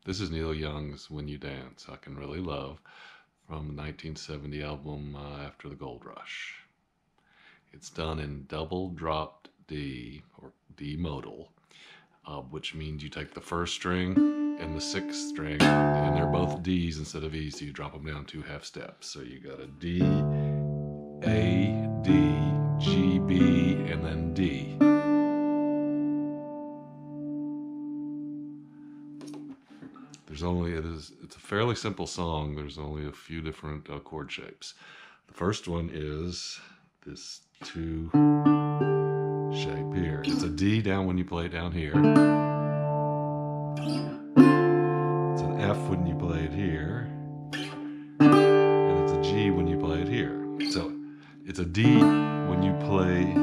This is Neil Young's When You Dance, I Can Really Love, from the 1970 album After the Gold Rush. It's done in double dropped D, or D modal, which means you take the first string and the sixth string, and they're both Ds instead of E's, so you drop them down 2 half steps. So you got a D, A, D, G, B, and then D. It's a fairly simple song. There's only a few different chord shapes. The first one is this 2 shape here. It's a D down when you play it down here. It's an F when you play it here. And it's a G when you play it here. So it's a D when you play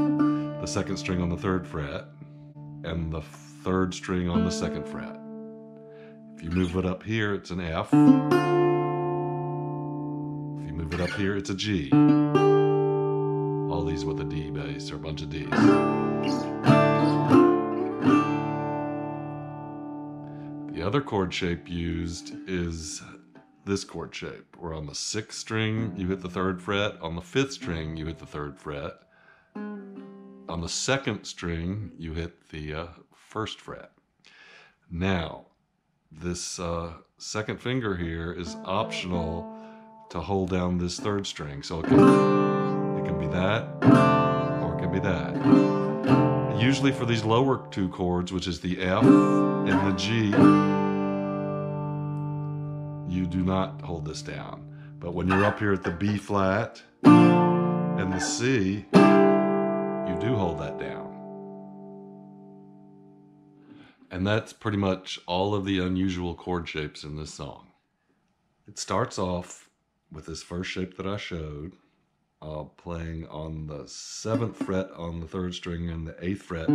the second string on the 3rd fret and the 3rd string on the 2nd fret. If you move it up here, it's an F. If you move it up here, it's a G. All these with a D bass, or a bunch of Ds. The other chord shape used is this chord shape, where on the 6th string, you hit the 3rd fret. On the 5th string, you hit the 3rd fret. On the 2nd string, you hit the 1st fret. Now, this 2nd finger here is optional to hold down this 3rd string. So it can be that, or it can be that. Usually for these lower 2 chords, which is the F and the G, you do not hold this down. But when you're up here at the B flat and the C, you do hold that down. And that's pretty much all of the unusual chord shapes in this song. It starts off with this first shape that I showed, playing on the 7th fret on the 3rd string and the 8th fret,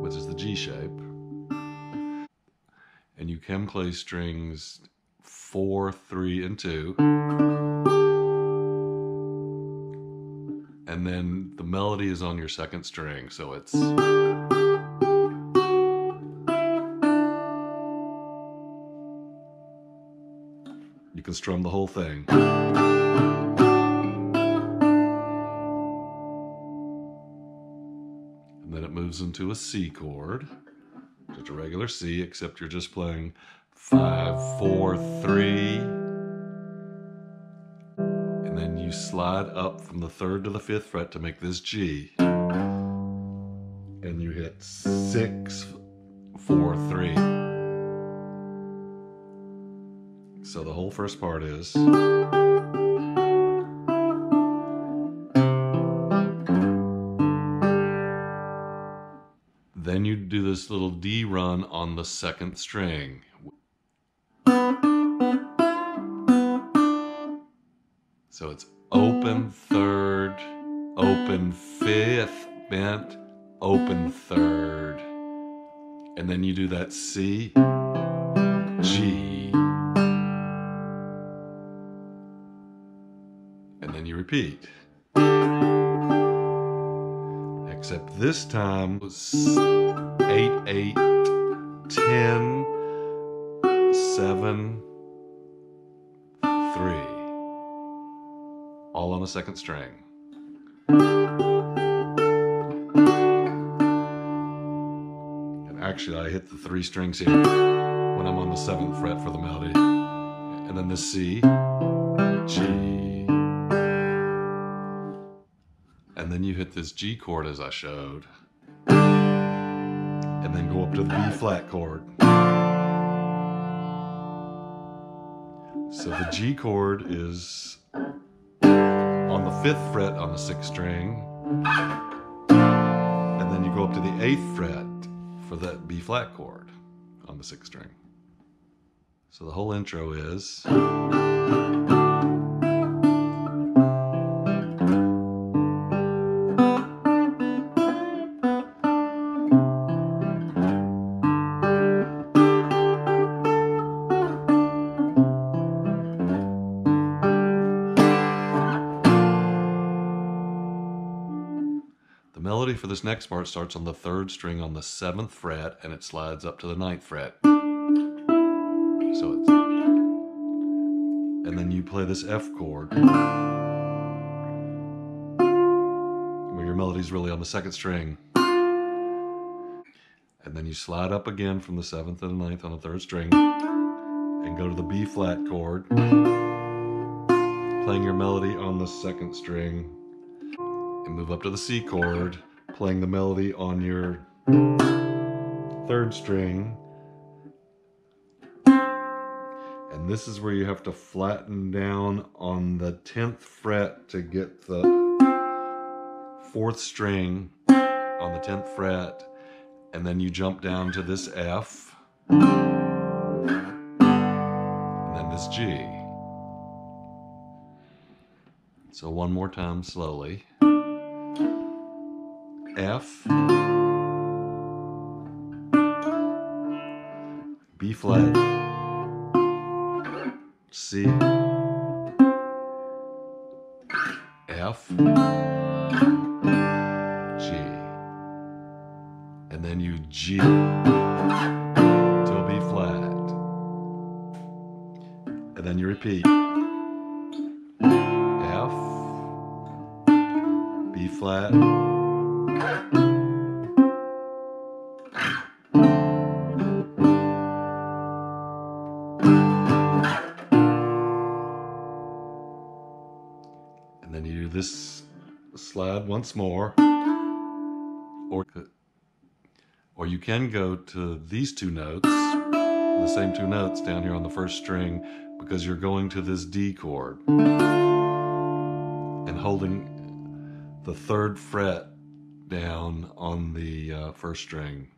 which is the G shape. And you can play strings 4, 3, and 2. And then the melody is on your 2nd string, so it's... You can strum the whole thing. And then it moves into a C chord. Just a regular C, except you're just playing 5, 4, 3. And then you slide up from the 3rd to the 5th fret to make this G. And you hit 6, 4, 3. So the whole first part is... Then you do this little D run on the 2nd string. So it's open 3rd, open 5th, bent, open 3rd. And then you do that C, G, and then you repeat. Except this time it was 8, 8, 10, 7, 3, all on the second string. And actually I hit the 3 strings here when I'm on the 7th fret for the melody. And then the C, G, and then you hit this G chord as I showed, and then go up to the B flat chord. So the G chord is on the 5th fret on the 6th string, and then you go up to the 8th fret for that B flat chord on the 6th string. So the whole intro is the melody for this next part starts on the 3rd string on the 7th fret and it slides up to the 9th fret. So it's, and then you play this F chord where your melody's really on the 2nd string. And then you slide up again from the 7th and the 9th on the 3rd string and go to the B flat chord, playing your melody on the 2nd string, and move up to the C chord, playing the melody on your 3rd string. And this is where you have to flatten down on the 10th fret to get the 4th string on the 10th fret, and then you jump down to this F, and then this G. So one more time slowly. F, B flat, C, F, G, and then you G to a B flat, and then you repeat F, B flat, and then you do this slide once more, or you can go to these 2 notes, the same 2 notes down here on the 1st string, because you're going to this D chord and holding the 3rd fret down on the 1st string.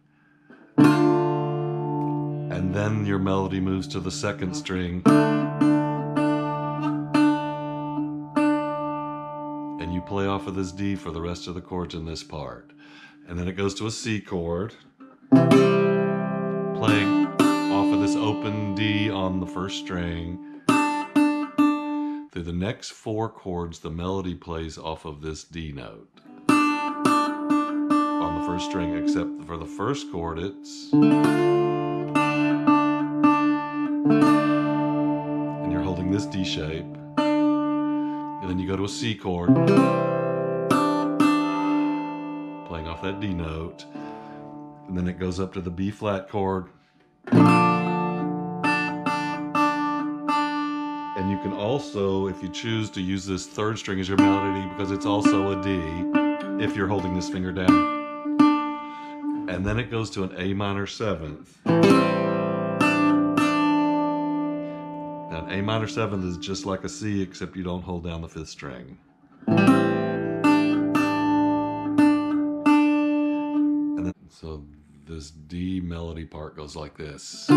And then your melody moves to the 2nd string, and you play off of this D for the rest of the chords in this part. And then it goes to a C chord, playing off of this open D on the 1st string. Through the next 4 chords, the melody plays off of this D note on the 1st string, except for the 1st chord, it's, and you're holding this D shape, and then you go to a C chord, playing off that D note, and then it goes up to the B flat chord, and you can also, if you choose, to use this 3rd string as your melody because it's also a D if you're holding this finger down. And then it goes to an A minor 7th. Now an A minor 7th is just like a C, except you don't hold down the 5th string. And then, so this D melody part goes like this.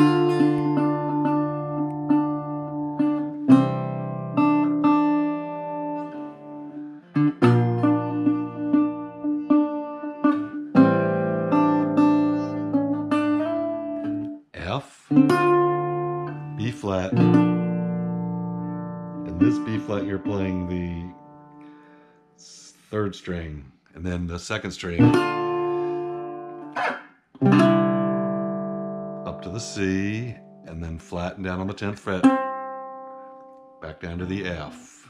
F, B flat, and this B flat you're playing the third string, and then the second string up to the C, and then flatten down on the 10th fret, back down to the F.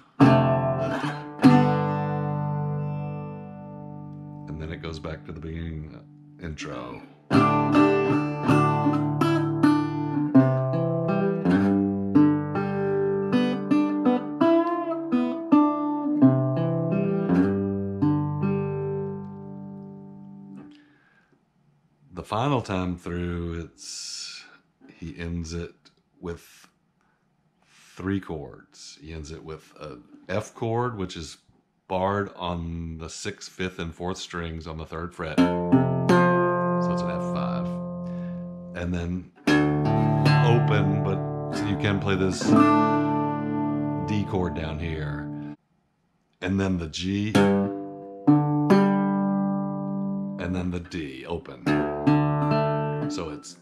And then it goes back to the beginning intro. The final time through, he ends it with 3 chords. He ends it with a F chord, which is barred on the 6th, 5th, and 4th strings on the 3rd fret. So it's an F5. And then open, but so you can play this D chord down here. And then the G. And then the D, open. So it's